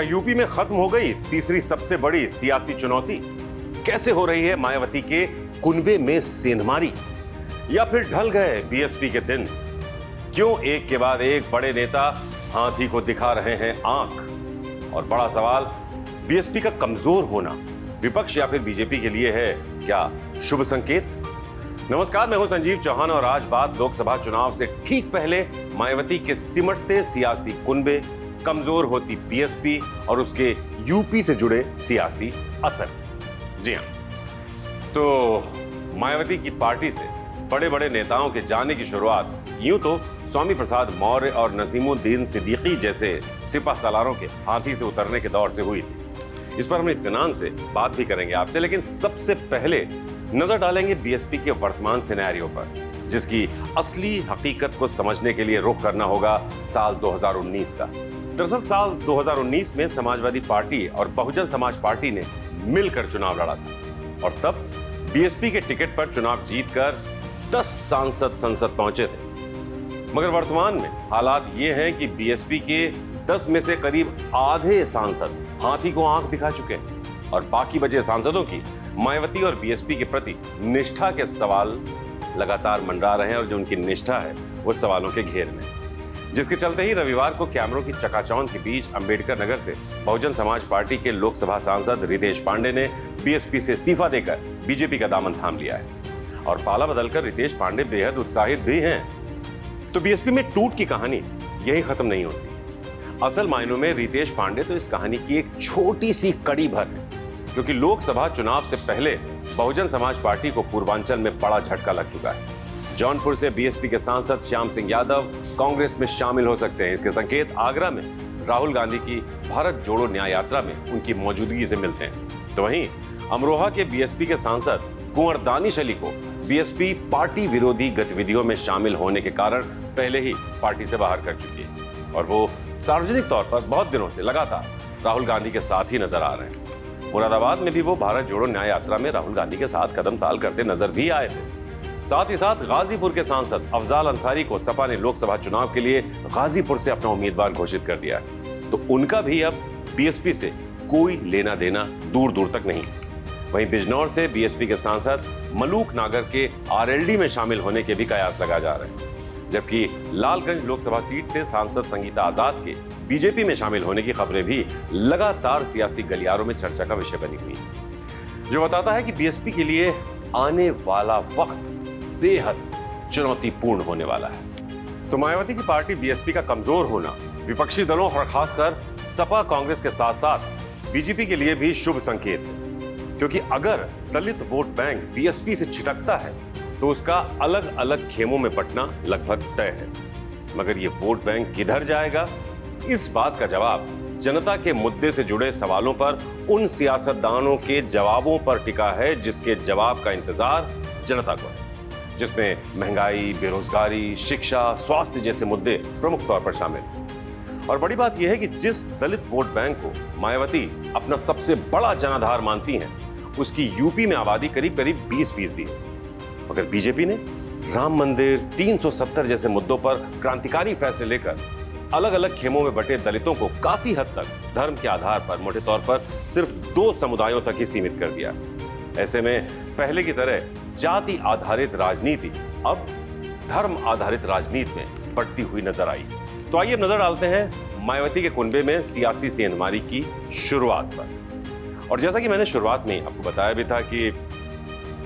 UP में खत्म हो गई तीसरी सबसे बड़ी सियासी चुनौती? कैसे हो रही है मायावती के कुनबे में सेंधमारी? या फिर ढल गए बीएसपी के दिन? क्यों एक के बाद एक बड़े नेता हाथी को दिखा रहे हैं आंख? और बड़ा सवाल, बीएसपी का कमजोर होना विपक्ष या फिर बीजेपी के लिए है क्या शुभ संकेत? नमस्कार, मैं हूं संजीव चौहान और आज बात लोकसभा चुनाव से ठीक पहले मायावती के सिमटते सियासी कुनबे, कमजोर होती बीएसपी और उसके यूपी से जुड़े सियासी असर। जी हां, तो मायावती की पार्टी से बड़े बड़े नेताओं के जाने की शुरुआत यूं तो स्वामी प्रसाद मौर्य और नसीमुद्दीन सिद्दीकी जैसे सिपह सालारों के हाथी से उतरने के दौर से हुई थी। इस पर हम इत्मीनान से बात भी करेंगे आपसे, लेकिन सबसे पहले नजर डालेंगे बीएसपी के वर्तमान सिनेरियो पर, जिसकी असली हकीकत को समझने के लिए रुख करना होगा साल 2019 का। दरअसल साल 2019 में समाजवादी पार्टी और बहुजन समाज पार्टी ने मिलकर चुनाव लड़ा था और तब बीएसपी के टिकट पर चुनाव जीतकर 10 सांसद संसद पहुंचे थे। मगर वर्तमान में हालात ये हैं कि बीएसपी के 10 में से करीब आधे सांसद हाथी को आंख दिखा चुके हैं और बाकी बचे सांसदों की मायावती और बीएसपी के प्रति निष्ठा के सवाल लगातार मंडरा रहे हैं और जो उनकी निष्ठा है वो सवालों के घेर में, जिसके चलते ही रविवार को कैमरों की चकाचौंध के बीच अंबेडकर नगर से बहुजन समाज पार्टी के लोकसभा सांसद रितेश पांडे ने बीएसपी से इस्तीफा देकर बीजेपी का दामन थाम लिया है और पाला बदलकर रितेश पांडे बेहद उत्साहित भी हैं। तो बीएसपी में टूट की कहानी यही खत्म नहीं होती। असल मायनों में रितेश पांडे तो इस कहानी की एक छोटी सी कड़ी भर है, क्योंकि लोकसभा चुनाव से पहले बहुजन समाज पार्टी को पूर्वांचल में बड़ा झटका लग चुका है। जौनपुर से बीएसपी के सांसद श्याम सिंह यादव कांग्रेस में शामिल हो सकते हैं। इसके संकेत आगरा में राहुल गांधी की भारत जोड़ो न्याय यात्रा में उनकी मौजूदगी से मिलते हैं। तो वहीं अमरोहा के बीएसपी के सांसद कुंवर दानिश अली को बीएसपी पार्टी विरोधी गतिविधियों में शामिल होने के कारण पहले ही पार्टी से बाहर कर चुकी है और वो सार्वजनिक तौर पर बहुत दिनों से लगातार राहुल गांधी के साथ ही नजर आ रहे हैं। मुरादाबाद में भी वो भारत जोड़ो न्याय यात्रा में राहुल गांधी के साथ कदम ताल करते नजर भी आए थे। साथ ही साथ गाजीपुर के सांसद अफजाल अंसारी को सपा ने लोकसभा चुनाव के लिए गाजीपुर से अपना उम्मीदवार घोषित कर दिया है, तो उनका भी अब बीएसपी से कोई लेना देना दूर दूर तक नहीं। वहीं बिजनौर से बीएसपी के सांसद मलूक नागर के आरएलडी में शामिल होने के भी कयास लगाए जा रहे हैं, जबकि लालगंज लोकसभा सीट से सांसद संगीता आजाद के बीजेपी में शामिल होने की खबरें भी लगातार सियासी गलियारों में चर्चा का विषय बनी हुई है, जो बताता है कि बीएसपी के लिए आने वाला वक्त बेहद चुनौतीपूर्ण होने वाला है। तो मायावती की पार्टी बीएसपी का कमजोर होना विपक्षी दलों और खासकर सपा कांग्रेस के साथ साथ बीजेपी के लिए भी शुभ संकेत है, क्योंकि अगर दलित वोट बैंक बीएसपी से छिटकता है तो उसका अलग अलग खेमों में बंटना लगभग तय है। मगर ये वोट बैंक किधर जाएगा, इस बात का जवाब जनता के मुद्दे से जुड़े सवालों पर उन सियासतदानों के जवाबों पर टिका है जिसके जवाब का इंतजार जनता को है, जिसमें महंगाई, बेरोजगारी, शिक्षा, स्वास्थ्य जैसे मुद्दे प्रमुख तौर पर शामिल हैं। और बड़ी बात यह है कि जिस दलित वोट बैंक को मायावती अपना सबसे बड़ा जनाधार मानती हैं, उसकी यूपी में आबादी करीब करीब 20% है। मगर बीजेपी ने राम मंदिर, 370 जैसे मुद्दों पर क्रांतिकारी फैसले लेकर अलग अलग खेमों में बटे दलितों को काफी हद तक धर्म के आधार पर, मोटे तौर पर सिर्फ 2 समुदायों तक ही सीमित कर दिया। ऐसे में पहले की तरह जाति आधारित राजनीति अब धर्म आधारित राजनीति में बढ़ती हुई नजर आई। तो आइए नजर डालते हैं मायावती के कुनबे में सियासी सेंधमारी की शुरुआत पर। और जैसा कि मैंने शुरुआत में आपको बताया भी था कि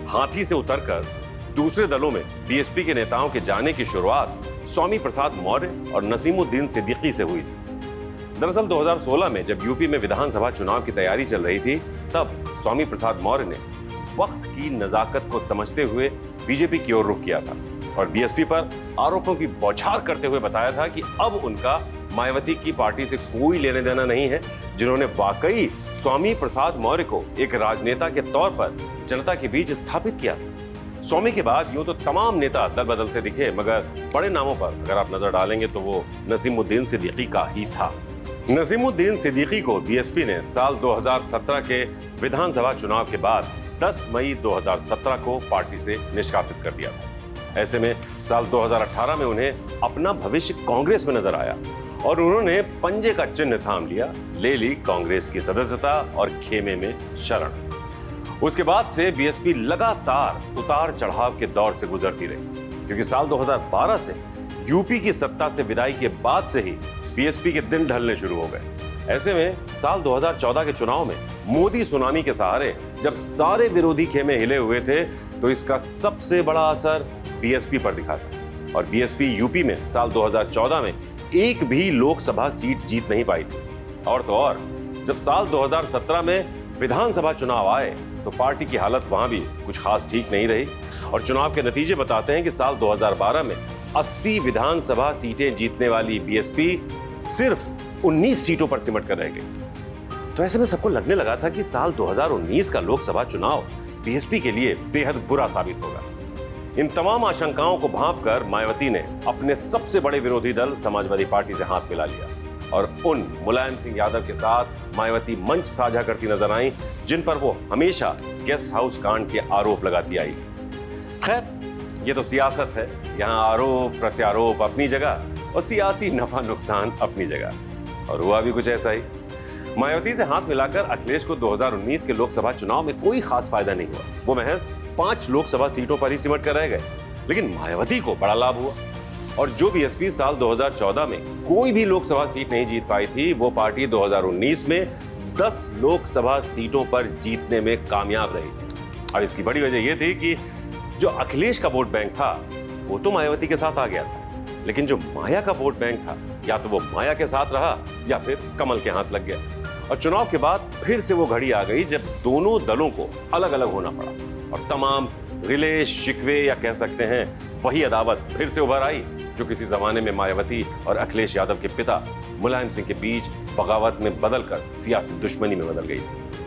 हाथी से उतरकर दूसरे दलों में बीएसपी के नेताओं के जाने की शुरुआत स्वामी प्रसाद मौर्य और नसीमुद्दीन सिद्दीकी से हुई थी। दरअसल 2016 में जब यूपी में विधानसभा चुनाव की तैयारी चल रही थी, तब स्वामी प्रसाद मौर्य ने वक्त की नजाकत को समझते हुए बीजेपी की ओर रुख किया था और बीएसपी पर आरोपों की बौछार करते हुए बताया था कि अब उनका मायावती की पार्टी से कोई लेने देना नहीं है, जिन्होंने वाकई स्वामी प्रसाद मौर्य को एक राजनेता के तौर पर जनता के बीच स्थापित किया था। स्वामी के बाद यूं तो तमाम नेता दल बदलते दिखे, मगर बड़े नामों पर अगर आप नजर डालेंगे तो वो नसीमुद्दीन सिद्दीकी का ही था। नसीमुद्दीन सिद्दीकी को बीएसपी ने साल 2017 के विधानसभा चुनाव के बाद 10 मई 2017 को पार्टी से निष्कासित कर दिया था। ऐसे में साल 2018 में उन्हें अपना भविष्य कांग्रेस में नजर आया और उन्होंने पंजे का चिन्ह थाम लिया, ले ली कांग्रेस की सदस्यता और खेमे में शरण। उसके बाद से बीएसपी लगातार उतार चढ़ाव के दौर से गुजरती रही, क्योंकि साल 2012 से यूपी की सत्ता से विदाई के बाद से ही बीएसपी के दिन ढलने शुरू हो गए। ऐसे में साल 2014 के चुनाव में मोदी सुनामी के सहारे जब सारे विरोधी खेमे हिले हुए थे, तो इसका सबसे बड़ा असर बीएसपी पर दिखा था। और बीएसपी यूपी में साल 2014 में एक भी लोकसभा सीट जीत नहीं पाई थी। और तो और जब साल 2017 में विधानसभा चुनाव आए तो पार्टी की हालत वहां भी कुछ खास ठीक नहीं रही। और चुनाव के नतीजे बताते हैं कि साल 2012 में 80 विधानसभा सीटें जीतने वाली बीएसपी सिर्फ 19 सीटों पर सिमट कर रह गई। तो ऐसे में सबको लगने लगा था कि साल 2019 का लोकसभा चुनाव बीएसपी के लिए बेहद बुरा साबित होगा। इन तमाम आशंकाओं को भांपकर मायावती ने अपने सबसे बड़े विरोधी दल समाजवादी पार्टी से हाथ मिला लिया और उन मुलायम सिंह यादव के साथ मायावती मंच साझा करती नजर आई, जिन पर वो हमेशा गेस्ट हाउस कांड के आरोप लगाती आई। खैर, ये तो सियासत है, यहाँ आरोप प्रत्यारोप अपनी जगह और सियासी नफा नुकसान अपनी जगह। और हुआ भी कुछ ऐसा ही। मायावती से हाथ मिलाकर अखिलेश को 2019 के लोकसभा चुनाव में कोई खास फायदा नहीं हुआ। वो महज 5 लोकसभा सीटों पर ही सिमट कर रह गए। लेकिन मायावती को बड़ा लाभ हुआ। और जो बीएसपी साल 2014 में कोई भी लोकसभा सीट नहीं जीत पाई थी, वो पार्टी 2019 में 10 लोकसभा सीटों पर जीतने में कामयाब रही। और इसकी बड़ी वजह यह थी कि जो अखिलेश का वोट बैंक था वो तो मायावती के साथ आ गया था, लेकिन जो माया का वोट बैंक था या तो वो माया के साथ रहा या फिर कमल के हाथ लग गया। और चुनाव के बाद फिर से वो घड़ी आ गई जब दोनों दलों को अलग अलग होना पड़ा और तमाम रिले शिकवे या कह सकते हैं वही अदावत फिर से उभर आई, जो किसी जमाने में मायावती और अखिलेश यादव के पिता मुलायम सिंह के बीच बगावत में बदलकर सियासी दुश्मनी में बदल गई,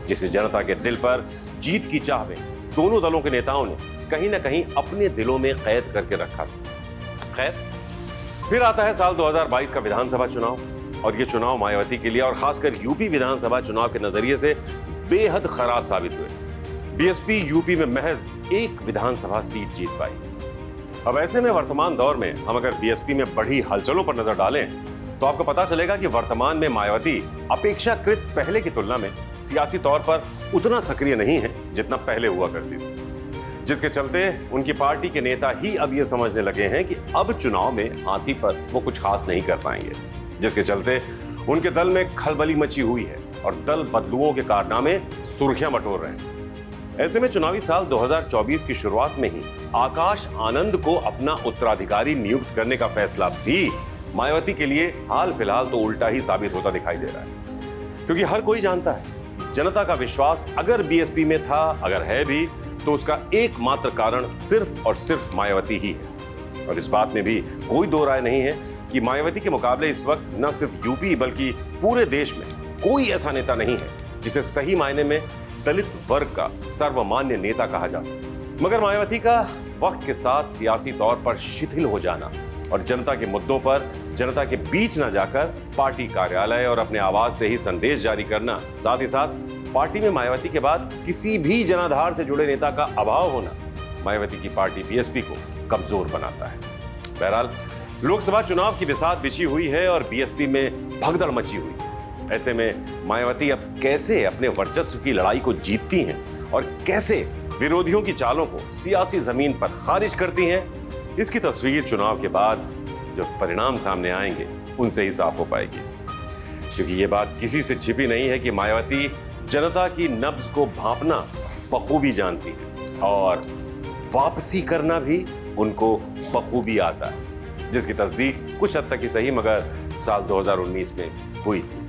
जिसे जनता के दिल पर जीत की चाह में दोनों दलों के नेताओं ने कहीं ना कहीं अपने दिलों में कैद करके रखा था। खैर, फिर आता है साल 2022 का विधानसभा चुनाव, और ये चुनाव मायावती के लिए और खासकर यूपी विधानसभा चुनाव के नजरिए से बेहद खराब साबित हुए। बीएसपी यूपी में महज 1 विधानसभा सीट जीत पाई। अब ऐसे में वर्तमान दौर में हम अगर बीएसपी में बढ़ी हलचलों पर नजर डालें तो आपको पता चलेगा कि वर्तमान में मायावती अपेक्षाकृत पहले की तुलना में सियासी तौर पर उतना सक्रिय नहीं है जितना पहले हुआ करती थी, जिसके चलते उनकी पार्टी के नेता ही अब ये समझने लगे हैं कि अब चुनाव में हाथी पर वो कुछ खास नहीं कर पाएंगे, जिसके चलते उनके दल में खलबली मची हुई है और दल बदलुओं के कारनामे सुर्खियां बटोर रहे हैं। ऐसे में चुनावी साल 2024 की शुरुआत में ही आकाश आनंद को अपना उत्तराधिकारी नियुक्त करने का फैसला भी मायावती के लिए हाल फिलहाल तो उल्टा ही साबित होता दिखाई दे रहा है, क्योंकि हर कोई जानता है जनता का विश्वास अगर बीएसपी में था, अगर है भी, तो उसका एकमात्र कारण सिर्फ और सिर्फ मायावती ही है। और इस बात में भी कोई दो राय नहीं है कि मायावती के मुकाबले इस वक्त न सिर्फ यूपी बल्कि पूरे देश में कोई ऐसा नेता नहीं है जिसे सही मायने में दलित वर्ग का सर्वमान्य नेता कहा जा सके। मगर मायावती का वक्त के साथ सियासी तौर पर शिथिल हो जाना और जनता के मुद्दों पर जनता के बीच न जाकर पार्टी कार्यालय और अपने आवाज से ही संदेश जारी करना, साथ ही साथ पार्टी में मायावती के बाद किसी भी जनाधार से जुड़े नेता का अभाव होना मायावती की पार्टी बीएसपी को कमजोर बनाता है। बहरहाल, लोकसभा चुनाव की बिसात बिछी हुई है और बीएसपी में भगदड़ मची हुई है। ऐसे में मायावती अब कैसे अपने वर्चस्व की लड़ाई को जीतती हैं और कैसे विरोधियों की चालों को सियासी जमीन पर खारिज करती हैं, इसकी तस्वीर चुनाव के बाद जो परिणाम सामने आएंगे उनसे ही साफ हो पाएगी। क्योंकि ये बात किसी से छिपी नहीं है कि मायावती जनता की नब्ज को भांपना बखूबी जानती है और वापसी करना भी उनको बखूबी आता है, जिसकी तस्दीक कुछ हद तक ही सही मगर साल 2019 में हुई थी।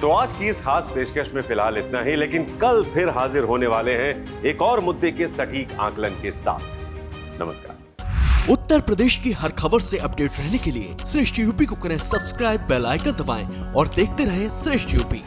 तो आज की इस खास पेशकश में फिलहाल इतना ही, लेकिन कल फिर हाजिर होने वाले हैं एक और मुद्दे के सटीक आकलन के साथ। नमस्कार। उत्तर प्रदेश की हर खबर से अपडेट रहने के लिए श्रेष्ठ यूपी को करें सब्सक्राइब, बेल आइकन दबाएं और देखते रहें श्रेष्ठ यूपी।